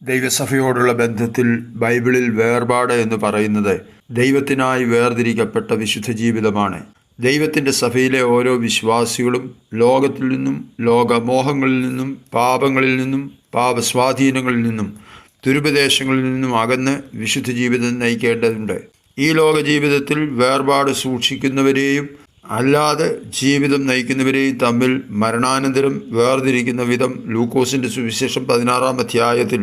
ദൈവസഭയോടുള്ള ബന്ധത്തിൽ ബൈബിളിൽ വേർപാട് എന്ന് പറയുന്നത് ദൈവത്തിനായി വേർതിരിക്കപ്പെട്ട വിശുദ്ധ ജീവിതമാണ്. ദൈവത്തിൻ്റെ സഭയിലെ ഓരോ വിശ്വാസികളും ലോകത്തിൽ നിന്നും, ലോകമോഹങ്ങളിൽ നിന്നും, പാപങ്ങളിൽ നിന്നും, പാപസ്വാധീനങ്ങളിൽ നിന്നും, ദുരുപദേശങ്ങളിൽ നിന്നും അകന്ന് വിശുദ്ധ ജീവിതം നയിക്കേണ്ടതുണ്ട്. ഈ ലോക ജീവിതത്തിൽ വേർപാട് സൂക്ഷിക്കുന്നവരെയും അല്ലാതെ ജീവിതം നയിക്കുന്നവരെയും തമ്മിൽ മരണാനന്തരം വേർതിരിക്കുന്ന വിധം ലൂക്കോസിൻ്റെ സുവിശേഷം 16-ാം അധ്യായത്തിൽ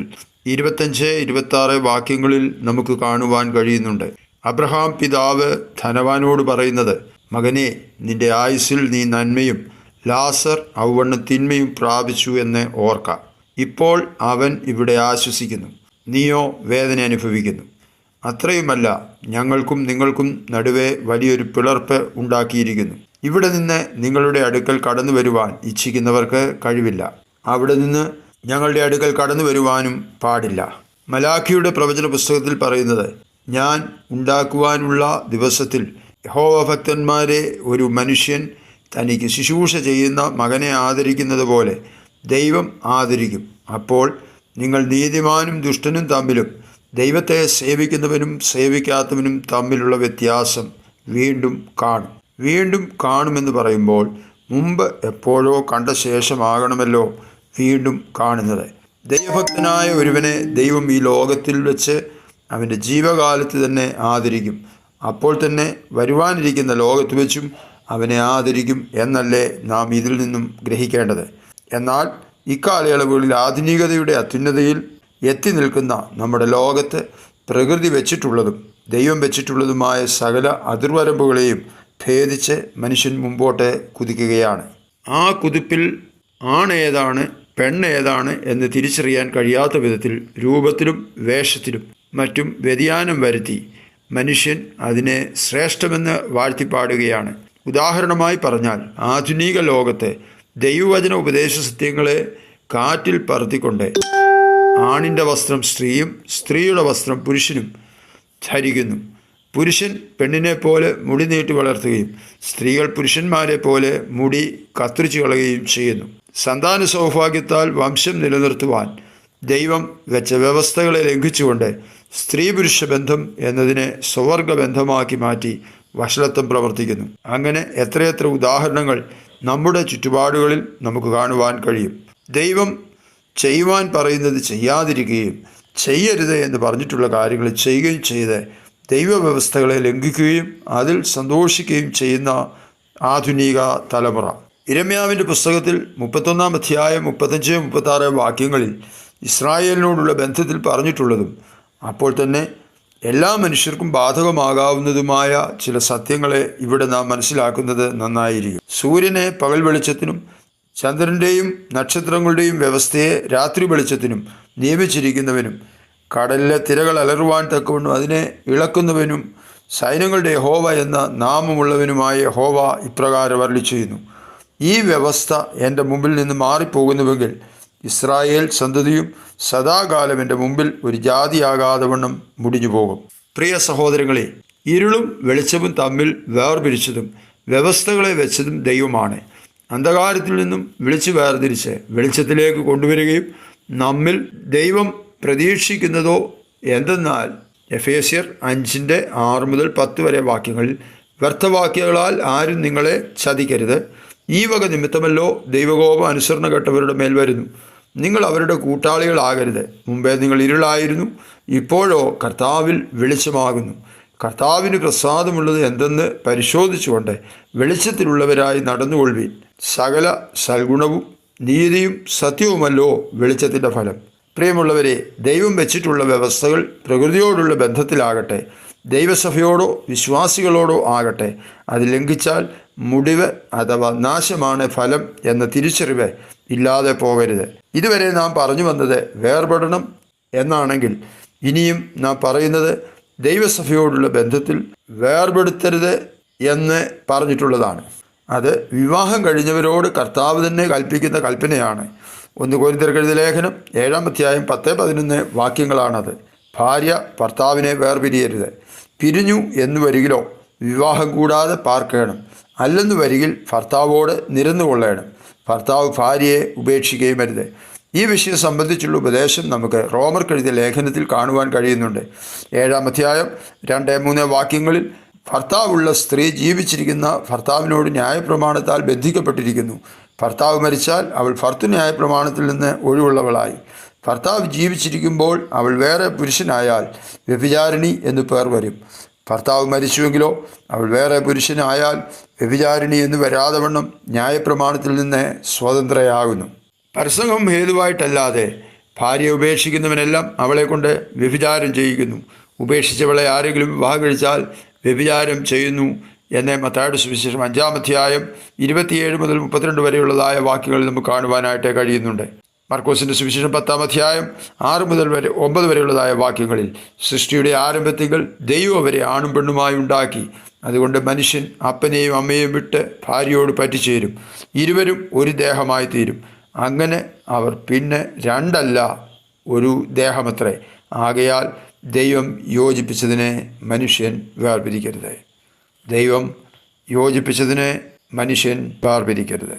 25-26 വാക്യങ്ങളിൽ നമുക്ക് കാണുവാൻ കഴിയുന്നുണ്ട്. അബ്രഹാം പിതാവ് ധനവാനോട് പറയുന്നത്, മകനെ, നിന്റെ ആയുസ്സിൽ നീ നന്മയും ലാസർ ഔവണ്ണം തിന്മയും പ്രാപിച്ചു എന്ന് ഓർക്ക. ഇപ്പോൾ അവൻ ഇവിടെ ആശ്വസിക്കുന്നു, നീയോ വേദന അനുഭവിക്കുന്നു. അത്രയുമല്ല, ഞങ്ങൾക്കും നിങ്ങൾക്കും നടുവേ വലിയൊരു പിളർപ്പ് ഉണ്ടാക്കിയിരിക്കുന്നു. ഇവിടെ നിന്ന് നിങ്ങളുടെ അടുക്കൽ കടന്നു വരുവാൻ ഇച്ഛിക്കുന്നവർക്ക് കഴിവില്ല, അവിടെ നിന്ന് ഞങ്ങളുടെ അടുക്കൽ കടന്നു വരുവാനും പാടില്ല. മലാഖിയുടെ പ്രവചന പുസ്തകത്തിൽ പറയുന്നത്, ഞാൻ ഉണ്ടാക്കുവാനുള്ള ദിവസത്തിൽ യഹോവ ഭക്തന്മാരെ ഒരു മനുഷ്യൻ തനിക്ക് ശുശ്രൂഷ ചെയ്യുന്ന മകനെ ആദരിക്കുന്നത് പോലെ ദൈവം ആദരിക്കും. അപ്പോൾ നിങ്ങൾ നീതിമാനും ദുഷ്ടനും തമ്മിലും ദൈവത്തെ സേവിക്കുന്നവനും സേവിക്കാത്തവനും തമ്മിലുള്ള വ്യത്യാസം വീണ്ടും കാണും. വീണ്ടും കാണുമെന്ന് പറയുമ്പോൾ മുമ്പ് എപ്പോഴോ കണ്ട ശേഷമാകണമല്ലോ വീണ്ടും കാണുന്നത്. ദൈവഭക്തനായ ഒരുവനെ ദൈവം ഈ ലോകത്തിൽ വെച്ച് അവൻ്റെ ജീവകാലത്ത് തന്നെ ആദരിക്കും. അപ്പോൾ തന്നെ വരുവാനിരിക്കുന്ന ലോകത്ത് വെച്ചും അവനെ ആദരിക്കും എന്നല്ലേ നാം ഇതിൽ നിന്നും ഗ്രഹിക്കേണ്ടത്. എന്നാൽ ഇക്കാലയളവുകളിൽ ആധുനികതയുടെ അത്യുന്നതയിൽ എത്തി നിൽക്കുന്ന നമ്മുടെ ലോകത്ത് പ്രകൃതി വെച്ചിട്ടുള്ളതും ദൈവം വെച്ചിട്ടുള്ളതുമായ സകല അതിർവരമ്പുകളെയും ഭേദിച്ച് മനുഷ്യൻ മുമ്പോട്ട് കുതിക്കുകയാണ്. ആ കുതിപ്പിൽ ആണേതാണ് പെണ്ണേതാണ് എന്ന് തിരിച്ചറിയാൻ കഴിയാത്ത വിധത്തിൽ രൂപത്തിലും വേഷത്തിലും മറ്റും വ്യതിയാനം വരുത്തി മനുഷ്യൻ അതിനെ ശ്രേഷ്ഠമെന്ന് വാഴ്ത്തിപ്പാടുകയാണ്. ഉദാഹരണമായി പറഞ്ഞാൽ, ആധുനിക ലോകത്തെ ദൈവവചന ഉപദേശ സത്യങ്ങളെ കാറ്റിൽ പറത്തിക്കൊണ്ട് ആണിൻ്റെ വസ്ത്രം സ്ത്രീയും സ്ത്രീയുടെ വസ്ത്രം പുരുഷനും ധരിക്കുന്നു. പുരുഷൻ പെണ്ണിനെ പോലെ മുടി നീട്ടി വളർത്തുകയും സ്ത്രീകൾ പുരുഷന്മാരെ പോലെ മുടി കത്തിരിച്ചു കളയുകയും ചെയ്യുന്നു. സന്താന സൗഭാഗ്യത്താൽ വംശം നിലനിർത്തുവാൻ ദൈവം വെച്ച വ്യവസ്ഥകളെ ലംഘിച്ചുകൊണ്ട് സ്ത്രീ പുരുഷ ബന്ധം എന്നതിനെ സ്വവർഗ ബന്ധമാക്കി മാറ്റി വഷളത്വം പ്രവർത്തിക്കുന്നു. അങ്ങനെ എത്രയെത്ര ഉദാഹരണങ്ങൾ നമ്മുടെ ചുറ്റുപാടുകളിൽ നമുക്ക് കാണുവാൻ കഴിയും. ദൈവം ചെയ്യുവാൻ പറയുന്നത് ചെയ്യാതിരിക്കുകയും ചെയ്യരുത് എന്ന് പറഞ്ഞിട്ടുള്ള കാര്യങ്ങൾ ചെയ്യുകയും ചെയ്ത് ദൈവവ്യവസ്ഥകളെ ലംഘിക്കുകയും അതിൽ സന്തോഷിക്കുകയും ചെയ്യുന്ന ആധുനിക തലമുറ. ഇരമ്യാവിൻ്റെ പുസ്തകത്തിൽ 31-ാം അധ്യായം 35-36 വാക്യങ്ങളിൽ ഇസ്രായേലിനോടുള്ള ബന്ധത്തിൽ പറഞ്ഞിട്ടുള്ളതും അപ്പോൾ തന്നെ എല്ലാ മനുഷ്യർക്കും ബാധകമാകാവുന്നതുമായ ചില സത്യങ്ങളെ ഇവിടെ നാം മനസ്സിലാക്കുന്നത് നന്നായിരിക്കും. സൂര്യനെ പകൽ വെളിച്ചത്തിനും ചന്ദ്രൻ്റെയും നക്ഷത്രങ്ങളുടെയും വ്യവസ്ഥയെ രാത്രി വെളിച്ചത്തിനും നിയമിച്ചിരിക്കുന്നവനും കടലിലെ തിരകൾ അലറുവാൻ തക്കവണ്ണം അതിനെ ഇളക്കുന്നവനും സൈന്യങ്ങളുടെ യഹോവ എന്ന നാമമുള്ളവനുമായ യഹോവ ഇപ്രകാരം അരുളി ചെയ്യുന്നു, ഈ വ്യവസ്ഥ എൻ്റെ മുമ്പിൽ നിന്ന് മാറിപ്പോകുന്നുവെങ്കിൽ ഇസ്രായേൽ സന്തതിയും സദാകാലം എൻ്റെ മുമ്പിൽ ഒരു ജാതിയാകാതെ വണ്ണം മുടിഞ്ഞു പോകും. പ്രിയ സഹോദരങ്ങളെ, ഇരുളും വെളിച്ചവും തമ്മിൽ വേർപിരിച്ചതും വ്യവസ്ഥകളെ വെച്ചതും ദൈവമാണ്. അന്ധകാരത്തിൽ നിന്നും വിളിച്ചു വേർതിരിച്ച് വെളിച്ചത്തിലേക്ക് കൊണ്ടുവരികയും നമ്മിൽ ദൈവം പ്രതീക്ഷിക്കുന്നതോ എന്തെന്നാൽ എഫേസ്യർ 5:6-10 വരെ വാക്യങ്ങളിൽ, വ്യർത്ഥവാക്യങ്ങളാൽ ആരും നിങ്ങളെ ചതിക്കരുത്, ഈ വക നിമിത്തമല്ലോ ദൈവകോപം അനുസരണ കെട്ടവരുടെ മേൽ വരുന്നു. നിങ്ങൾ അവരുടെ കൂട്ടാളികളാകരുത്. മുമ്പേ നിങ്ങൾ ഇരുളായിരുന്നു, ഇപ്പോഴോ കർത്താവിൽ വെളിച്ചമാകുന്നു. കർത്താവിന് പ്രസാദമുള്ളത് എന്തെന്ന് പരിശോധിച്ചുകൊണ്ട് വെളിച്ചത്തിലുള്ളവരായി നടന്നുകൊള്ളുവിൻ. സകല സൽഗുണവും നീതിയും സത്യവുമല്ലോ വെളിച്ചത്തിൻ്റെ ഫലം. പ്രിയമുള്ളവരെ, ദൈവം വെച്ചിട്ടുള്ള വ്യവസ്ഥകൾ പ്രകൃതിയോടുള്ള ബന്ധത്തിലാകട്ടെ, ദൈവസഭയോടോ വിശ്വാസികളോടോ ആകട്ടെ, അത് ലംഘിച്ചാൽ മുടിവ് അഥവാ നാശമാണ് ഫലം എന്ന തിരിച്ചറിവ് ഇല്ലാതെ പോകരുത്. ഇതുവരെ നാം പറഞ്ഞു വന്നത് വേർപെടണം എന്നാണെങ്കിൽ ഇനിയും നാം പറയുന്നത് ദൈവസഭയോടുള്ള ബന്ധത്തിൽ വേർപെടുത്തരുത് എന്ന് പറഞ്ഞിട്ടുള്ളതാണ്. അത് വിവാഹം കഴിഞ്ഞവരോട് കർത്താവ് തന്നെ കൽപ്പിക്കുന്ന കൽപ്പനയാണ്. 1 കൊരിന്ത്യർക്ക് എഴുതിയ ലേഖനം 7-ാം അധ്യായം 10-11 വാക്യങ്ങളാണത്. ഭാര്യ ഭർത്താവിനെ വേർപിരിയരുത്. പിരിഞ്ഞു എന്ന് വരികിലോ വിവാഹം കൂടാതെ പാർക്കണം, അല്ലെന്ന് വരികിൽ ഭർത്താവോട് നിരന്നുകൊള്ളണം. ഭർത്താവ് ഭാര്യയെ ഉപേക്ഷിക്കുകയും അരുത്. ഈ വിഷയം സംബന്ധിച്ചുള്ള ഉപദേശം നമുക്ക് റോമർക്കെഴുതിയ ലേഖനത്തിൽ കാണുവാൻ കഴിയുന്നുണ്ട്. 7-ാം അധ്യായം 2-3 വാക്യങ്ങളിൽ ഭർത്താവുള്ള സ്ത്രീ ജീവിച്ചിരിക്കുന്ന ഭർത്താവിനോട് ന്യായപ്രമാണത്താൽ ബന്ധിക്കപ്പെട്ടിരിക്കുന്നു. ഭർത്താവ് മരിച്ചാൽ അവൾ ഭർത്തൃന്യായപ്രമാണത്തിൽ നിന്ന് ഒഴിവുള്ളവളായി. ഭർത്താവ് ജീവിച്ചിരിക്കുമ്പോൾ അവൾ വേറെ പുരുഷനായാൽ വ്യഭിചാരിണി എന്ന് പേർ വരും. ഭർത്താവ് മരിച്ചുവെങ്കിലോ അവൾ വേറെ പുരുഷനായാൽ വ്യഭിചാരിണി എന്ന് വരാതെ വണ്ണം ന്യായപ്രമാണത്തിൽ നിന്ന് സ്വതന്ത്രയാകുന്നു. പരസംഗം ഹേതുവായിട്ടല്ലാതെ ഭാര്യയെ ഉപേക്ഷിക്കുന്നവനെല്ലാം അവളെ കൊണ്ട് വ്യഭിചാരം ചെയ്യിക്കുന്നു. ഉപേക്ഷിച്ചവളെ ആരെങ്കിലും വിവാഹം കഴിച്ചാൽ വ്യഭിചാരം ചെയ്യുന്നു എന്ന് മത്തായിയുടെ സുവിശേഷം 5-ാം അധ്യായം 27 മുതൽ 32 വരെയുള്ളതായ വാക്യങ്ങളിൽ നമുക്ക് കാണുവാനായിട്ട് കഴിയുന്നുണ്ട്. മർക്കോസിൻ്റെ സുവിശേഷം 10-ാം അധ്യായം 6 മുതൽ 9 വരെയുള്ളതായ വാക്യങ്ങളിൽ സൃഷ്ടിയുടെ ആരംഭത്തിൽ ദൈവം അവരെ ആണും പെണ്ണുമായി ഉണ്ടാക്കി. അതുകൊണ്ട് മനുഷ്യൻ അപ്പനെയും അമ്മയെയും വിട്ട് ഭാര്യയോട് പറ്റിച്ചേരും, ഇരുവരും ഒരു ദേഹമായി തീരും. അങ്ങനെ അവർ പിന്നെ രണ്ടല്ല, ഒരു ദേഹമത്രേ. ആകയാൽ ദൈവം യോജിപ്പിച്ചതിനെ മനുഷ്യൻ വേർപിരിക്കരുത്. ദൈവം യോജിപ്പിച്ചതിനെ മനുഷ്യൻ വേർപിരിക്കരുത്.